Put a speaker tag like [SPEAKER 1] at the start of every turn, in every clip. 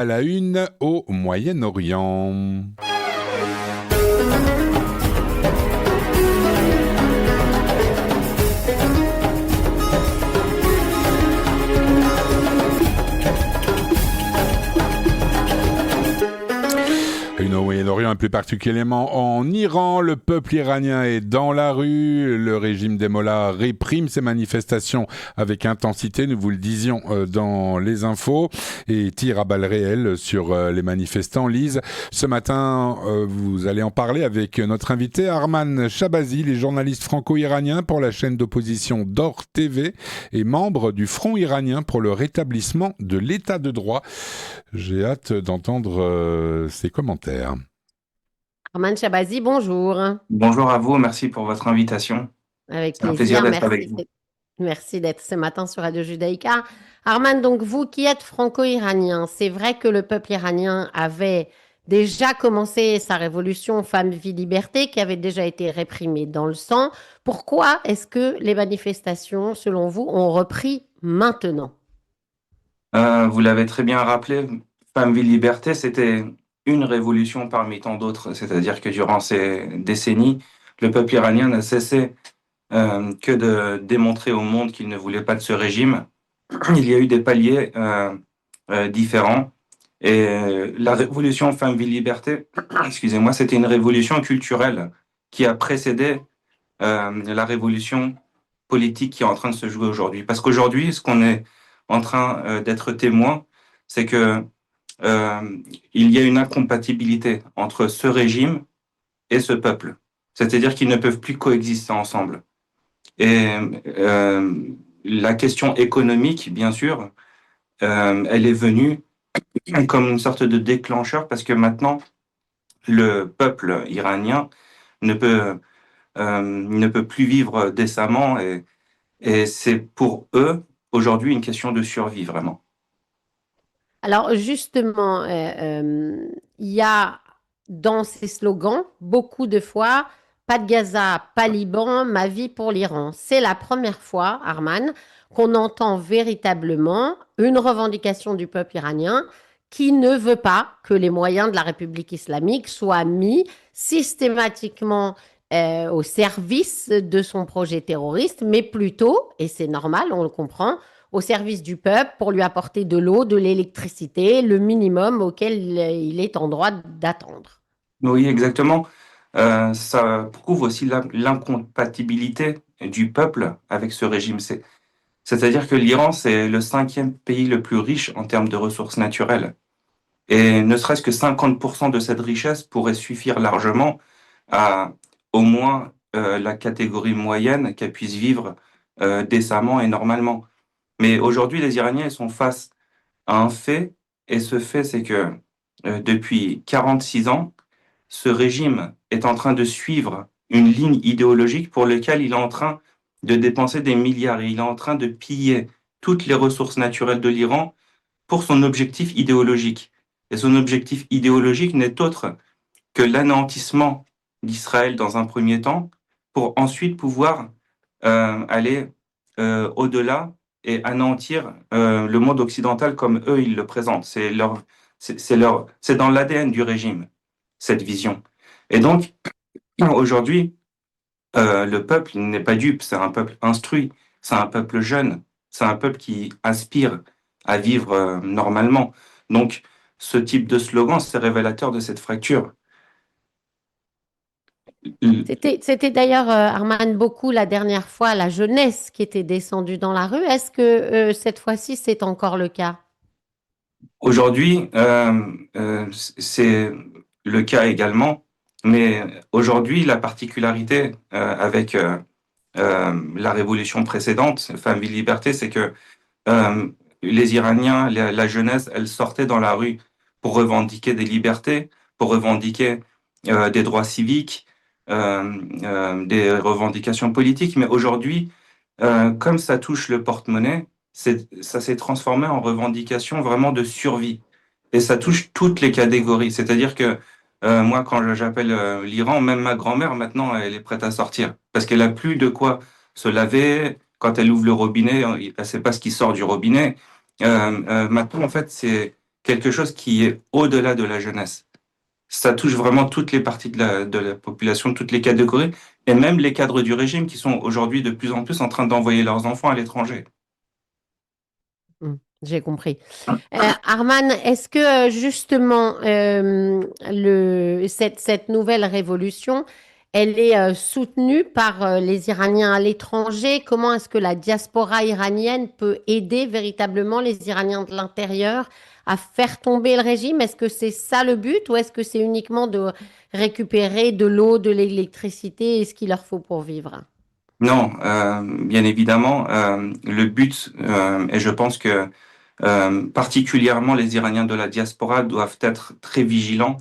[SPEAKER 1] À la une au Moyen-Orient. Une au Moyen-Orient, et plus particulièrement en Iran, le peuple iranien est dans la rue. Le régime des mollahs réprime ces manifestations avec intensité, nous vous le disions dans les infos, et tire à balles réelles sur les manifestants. Lise, ce matin, vous allez en parler avec notre invité Arman Shabazi, les journalistes franco-iraniens pour la chaîne d'opposition Dor TV et membre du Front iranien pour le rétablissement de l'état de droit. J'ai hâte d'entendre ses commentaires.
[SPEAKER 2] Arman Shabazi, bonjour.
[SPEAKER 3] Bonjour à vous, merci pour votre invitation.
[SPEAKER 2] Avec
[SPEAKER 3] C'est un plaisir
[SPEAKER 2] plaisir,
[SPEAKER 3] d'être avec vous.
[SPEAKER 2] merci d'être ce matin sur Radio Judaïka. Arman, donc vous qui êtes franco-iranien, c'est vrai que le peuple iranien avait déjà commencé sa révolution Femme, Vie, Liberté, qui avait déjà été réprimée dans le sang. Pourquoi est-ce que les manifestations, selon vous, ont repris maintenant?
[SPEAKER 3] Vous l'avez très bien rappelé, Femme, Vie, Liberté, c'était une révolution parmi tant d'autres. C'est-à-dire que durant ces décennies, le peuple iranien n'a cessé que de démontrer au monde qu'il ne voulait pas de ce régime. Il y a eu des paliers différents. Et la révolution Femme, Vie, Liberté, excusez-moi, c'était une révolution culturelle qui a précédé la révolution politique qui est en train de se jouer aujourd'hui. Parce qu'aujourd'hui, ce qu'on est en train d'être témoin, c'est que il y a une incompatibilité entre ce régime et ce peuple. C'est-à-dire qu'ils ne peuvent plus coexister ensemble. Et la question économique, bien sûr, elle est venue comme une sorte de déclencheur parce que maintenant, le peuple iranien ne peut plus vivre décemment et c'est pour eux aujourd'hui une question de survie vraiment.
[SPEAKER 2] Alors justement, il y a dans ces slogans beaucoup de fois, pas de Gaza, pas Liban, ma vie pour l'Iran. C'est la première fois, Arman, qu'on entend véritablement une revendication du peuple iranien qui ne veut pas que les moyens de la République islamique soient mis systématiquement au service de son projet terroriste, mais plutôt, et c'est normal, on le comprend, au service du peuple pour lui apporter de l'eau, de l'électricité, le minimum auquel il est en droit d'attendre.
[SPEAKER 3] Oui, exactement. Ça prouve aussi l'incompatibilité du peuple avec ce régime. C'est-à-dire que l'Iran, c'est le 5e pays le plus riche en termes de ressources naturelles. Et ne serait-ce que 50% de cette richesse pourrait suffire largement à au moins la catégorie moyenne qu'elle puisse vivre décemment et normalement. Mais aujourd'hui, les Iraniens ils sont face à un fait, et ce fait, c'est que depuis 46 ans, ce régime est en train de suivre une ligne idéologique pour laquelle il est en train de dépenser des milliards et il est en train de piller toutes les ressources naturelles de l'Iran pour son objectif idéologique. Et son objectif idéologique n'est autre que l'anéantissement d'Israël dans un premier temps, pour ensuite pouvoir aller au-delà et anéantir le monde occidental comme eux ils le présentent. C'est dans l'ADN du régime, cette vision. Et donc, aujourd'hui, le peuple n'est pas dupe, c'est un peuple instruit, c'est un peuple jeune, c'est un peuple qui aspire à vivre normalement. Donc, ce type de slogan, c'est révélateur de cette fracture.
[SPEAKER 2] C'était d'ailleurs, Arman, beaucoup la dernière fois la jeunesse qui était descendue dans la rue. Est-ce que cette fois-ci, c'est encore le cas?
[SPEAKER 3] Aujourd'hui, c'est le cas également, mais aujourd'hui, la particularité avec la révolution précédente, Femmes, Vie, Liberté, c'est que les Iraniens, la jeunesse, elle sortait dans la rue pour revendiquer des libertés, pour revendiquer des droits civiques, des revendications politiques. Mais aujourd'hui, comme ça touche le porte-monnaie, ça s'est transformé en revendication vraiment de survie. Et ça touche toutes les catégories. C'est-à-dire que moi, quand j'appelle l'Iran, même ma grand-mère, maintenant, elle est prête à sortir. Parce qu'elle a plus de quoi se laver. Quand elle ouvre le robinet, elle ne sait pas ce qui sort du robinet. Maintenant, en fait, quelque chose qui est au-delà de la jeunesse. Ça touche vraiment toutes les parties de la population, toutes les catégories, et même les cadres du régime qui sont aujourd'hui de plus en plus en train d'envoyer leurs enfants à l'étranger.
[SPEAKER 2] J'ai compris. Arman, est-ce que justement cette nouvelle révolution, elle est soutenue par les Iraniens à l'étranger? Comment est-ce que la diaspora iranienne peut aider véritablement les Iraniens de l'intérieur à faire tomber le régime? Est-ce que c'est ça le but ou est-ce que c'est uniquement de récupérer de l'eau, de l'électricité et ce qu'il leur faut pour vivre?
[SPEAKER 3] Non, bien évidemment, le but, et je pense que particulièrement les Iraniens de la diaspora doivent être très vigilants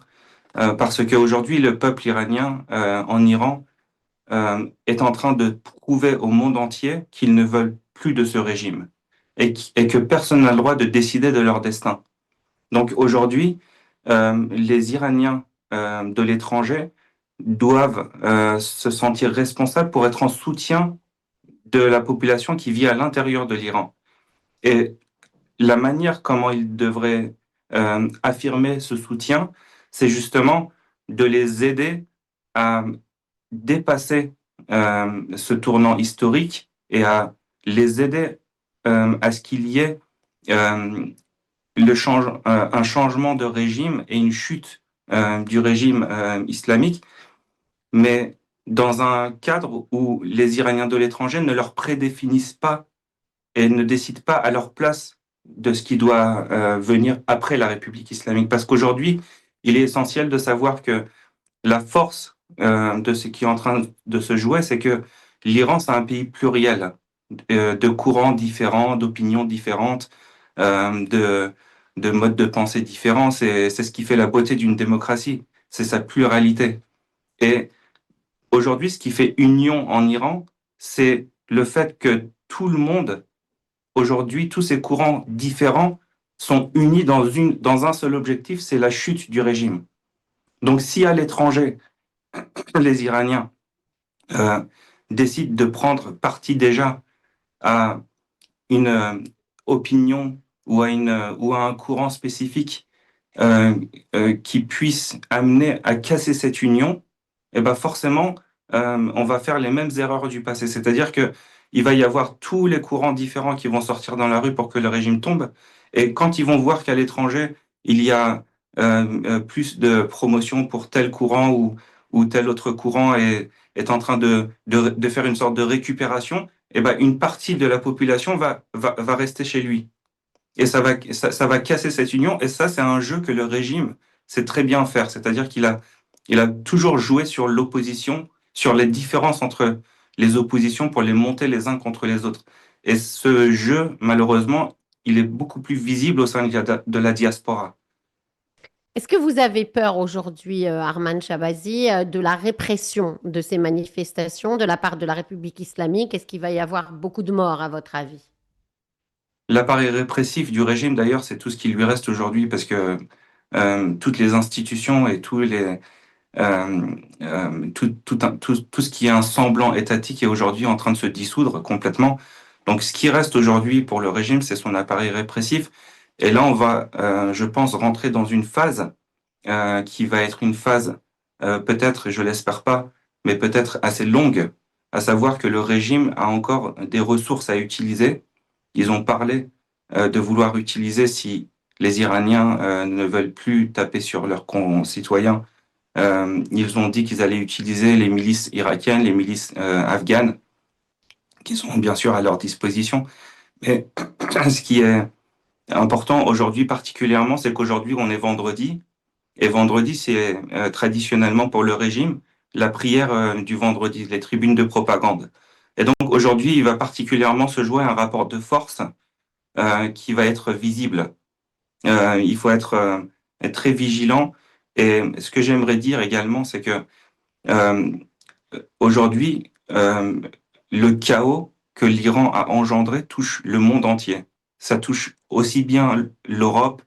[SPEAKER 3] parce qu'aujourd'hui, le peuple iranien en Iran est en train de prouver au monde entier qu'ils ne veulent plus de ce régime et que personne n'a le droit de décider de leur destin. Donc aujourd'hui, les Iraniens de l'étranger doivent se sentir responsables pour être en soutien de la population qui vit à l'intérieur de l'Iran. Et la manière comment ils devraient affirmer ce soutien, c'est justement de les aider à dépasser ce tournant historique et à les aider à ce qu'il y ait un changement de régime et une chute du régime islamique, mais dans un cadre où les Iraniens de l'étranger ne leur prédéfinissent pas et ne décident pas à leur place de ce qui doit venir après la République islamique. Parce qu'aujourd'hui, il est essentiel de savoir que la force de ce qui est en train de se jouer, c'est que l'Iran, c'est un pays pluriel, de courants différents, d'opinions différentes, de modes de pensée différents. C'est ce qui fait la beauté d'une démocratie, c'est sa pluralité. Et aujourd'hui, ce qui fait union en Iran, c'est le fait que tout le monde, aujourd'hui, tous ces courants différents sont unis dans un seul objectif, c'est la chute du régime. Donc si à l'étranger, les Iraniens euh, décident de prendre parti déjà à une opinion ou à un courant spécifique qui puisse amener à casser cette union, et ben forcément, on va faire les mêmes erreurs du passé. C'est-à-dire que il va y avoir tous les courants différents qui vont sortir dans la rue pour que le régime tombe. Et quand ils vont voir qu'à l'étranger, il y a plus de promotion pour tel courant ou tel autre courant est en train de faire une sorte de récupération, et ben une partie de la population va rester chez lui. Et ça va casser cette union. Et ça, c'est un jeu que le régime sait très bien faire. C'est-à-dire il a toujours joué sur l'opposition, sur les différences entre les oppositions pour les monter les uns contre les autres. Et ce jeu, malheureusement, il est beaucoup plus visible au sein de la diaspora.
[SPEAKER 2] Est-ce que vous avez peur aujourd'hui, Arman Shahbazi, de la répression de ces manifestations de la part de la République islamique? Est-ce qu'il va y avoir beaucoup de morts, à votre avis?
[SPEAKER 3] L'appareil répressif du régime, d'ailleurs, c'est tout ce qui lui reste aujourd'hui parce que toutes les institutions et tout ce qui est un semblant étatique est aujourd'hui en train de se dissoudre complètement. Donc, ce qui reste aujourd'hui pour le régime, c'est son appareil répressif. Et là, on va, je pense, rentrer dans une phase qui va être une phase peut-être, je l'espère pas, mais peut-être assez longue, à savoir que le régime a encore des ressources à utiliser. Ils ont parlé de vouloir utiliser, si les Iraniens ne veulent plus taper sur leurs concitoyens, ils ont dit qu'ils allaient utiliser les milices irakiennes, les milices afghanes, qui sont bien sûr à leur disposition. Mais ce qui est important aujourd'hui particulièrement, c'est qu'aujourd'hui on est vendredi, et vendredi c'est traditionnellement pour le régime la prière du vendredi, les tribunes de propagande. Et donc aujourd'hui il va particulièrement se jouer un rapport de force qui va être visible. Il faut être très vigilant. Et ce que j'aimerais dire également, c'est que euh, aujourd'hui, le chaos que l'Iran a engendré touche le monde entier. Ça touche aussi bien l'Europe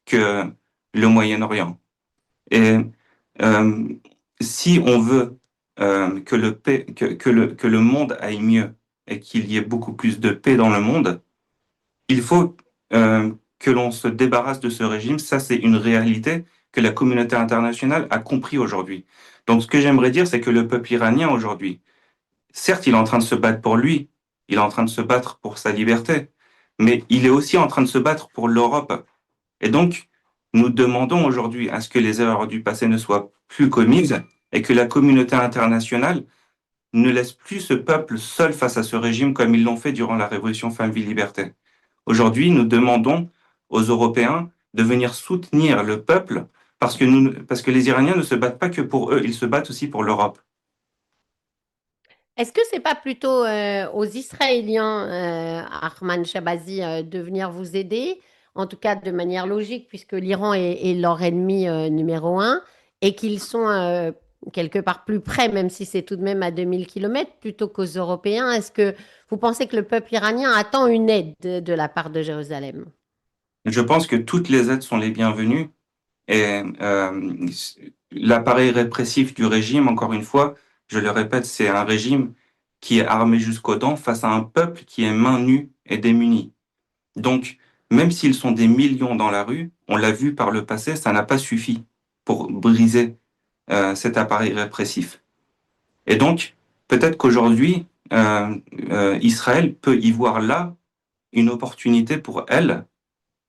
[SPEAKER 3] que le Moyen-Orient. Et euh, si on veut que le monde aille mieux et qu'il y ait beaucoup plus de paix dans le monde, il faut que l'on se débarrasse de ce régime. Ça, c'est une réalité que la communauté internationale a compris aujourd'hui. Donc, ce que j'aimerais dire, c'est que le peuple iranien aujourd'hui, certes, il est en train de se battre pour lui, il est en train de se battre pour sa liberté, mais il est aussi en train de se battre pour l'Europe. Et donc, nous demandons aujourd'hui à ce que les erreurs du passé ne soient plus commises et que la communauté internationale ne laisse plus ce peuple seul face à ce régime comme ils l'ont fait durant la révolution Femmes, Vie, Liberté. Aujourd'hui, nous demandons aux Européens de venir soutenir le peuple parce que les Iraniens ne se battent pas que pour eux, ils se battent aussi pour l'Europe.
[SPEAKER 2] Est-ce que c'est pas plutôt aux Israéliens, Ahmad Shabazi, de venir vous aider, en tout cas de manière logique, puisque l'Iran est leur ennemi numéro un, et qu'ils sont quelque part plus près, même si c'est tout de même à 2000 kilomètres, plutôt qu'aux Européens? Est-ce que vous pensez que le peuple iranien attend une aide de la part de Jérusalem?
[SPEAKER 3] Je pense que toutes les aides sont les bienvenues et l'appareil répressif du régime, encore une fois, je le répète, c'est un régime qui est armé jusqu'aux dents face à un peuple qui est main nue et démuni. Donc, même s'ils sont des millions dans la rue, on l'a vu par le passé, ça n'a pas suffi pour briser cet appareil répressif. Et donc, peut-être qu'aujourd'hui, Israël peut y voir là une opportunité pour elle,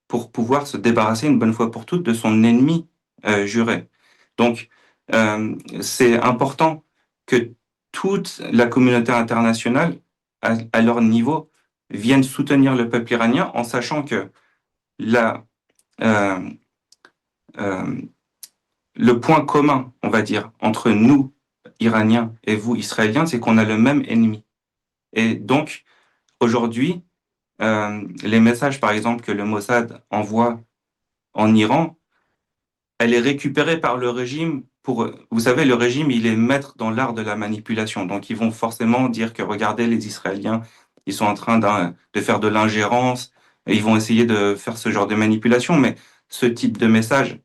[SPEAKER 3] pour pouvoir se débarrasser une bonne fois pour toutes de son ennemi juré. Donc, c'est important que toute la communauté internationale, à leur niveau, vienne soutenir le peuple iranien en sachant que la, euh, euh, le point commun, on va dire, entre nous, Iraniens, et vous, Israéliens, c'est qu'on a le même ennemi. Et donc, aujourd'hui, les messages, par exemple, que le Mossad envoie en Iran, elle est récupérée par le régime pour, vous savez, le régime, il est maître dans l'art de la manipulation. Donc, ils vont forcément dire que, regardez, les Israéliens, ils sont en train de faire de l'ingérence, et ils vont essayer de faire ce genre de manipulation. Mais ce type de message,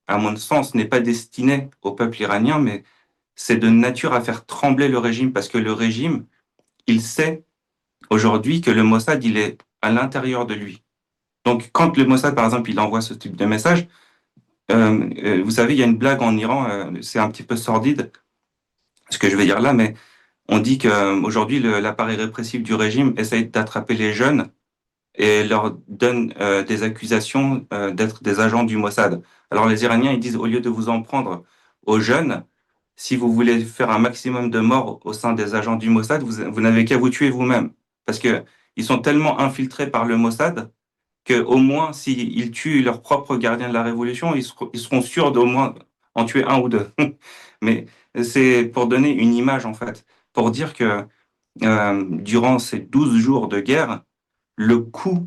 [SPEAKER 3] à mon sens, n'est pas destiné au peuple iranien, mais c'est de nature à faire trembler le régime, parce que le régime, il sait aujourd'hui que le Mossad, il est à l'intérieur de lui. Donc, quand le Mossad, par exemple, il envoie ce type de message, vous savez, il y a une blague en Iran, c'est un petit peu sordide, ce que je vais dire là, mais on dit qu'aujourd'hui, l'appareil répressif du régime essaye d'attraper les jeunes et leur donne des accusations d'être des agents du Mossad. Alors les Iraniens, ils disent, au lieu de vous en prendre aux jeunes, si vous voulez faire un maximum de morts au sein des agents du Mossad, vous n'avez qu'à vous tuer vous-même. Parce que ils sont tellement infiltrés par le Mossad qu'au moins, s'ils tuent leur propre gardien de la révolution, ils seront sûrs d'au moins en tuer un ou deux. Mais c'est pour donner une image, en fait, pour dire que durant ces 12 jours de guerre, le coût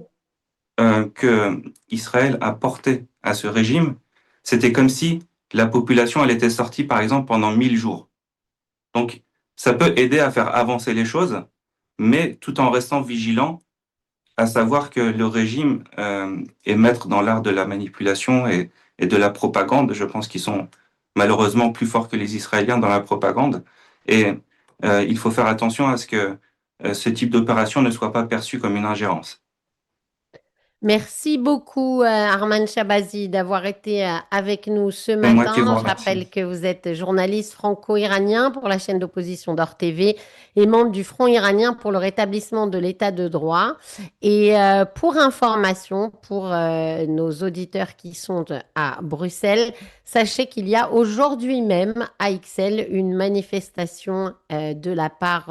[SPEAKER 3] que Israël a porté à ce régime, c'était comme si la population, elle était sortie, par exemple, pendant 1000 jours. Donc, ça peut aider à faire avancer les choses, mais tout en restant vigilant, à savoir que le régime est maître dans l'art de la manipulation et de la propagande. Je pense qu'ils sont malheureusement plus forts que les Israéliens dans la propagande. Et il faut faire attention à ce que ce type d'opération ne soit pas perçu comme une ingérence.
[SPEAKER 2] Merci beaucoup, Arman Shabazi, d'avoir été avec nous ce
[SPEAKER 3] C'est moi qui vous
[SPEAKER 2] matin. Je
[SPEAKER 3] remercie.
[SPEAKER 2] rappelle que vous êtes journaliste franco-iranien pour la chaîne d'opposition d'Or TV et membre du Front iranien pour le rétablissement de l'état de droit. Et pour information, pour nos auditeurs qui sont à Bruxelles, sachez qu'il y a aujourd'hui même à Ixelles une manifestation de la part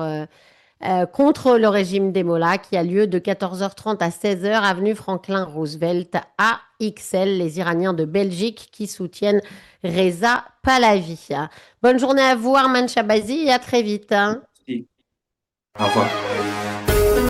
[SPEAKER 2] contre le régime des Mollahs qui a lieu de 14h30 à 16h, avenue Franklin Roosevelt à Ixelles, les Iraniens de Belgique qui soutiennent Reza Pahlavi. Bonne journée à vous, Arman Shabazi, et à très vite.
[SPEAKER 3] Merci. Au revoir.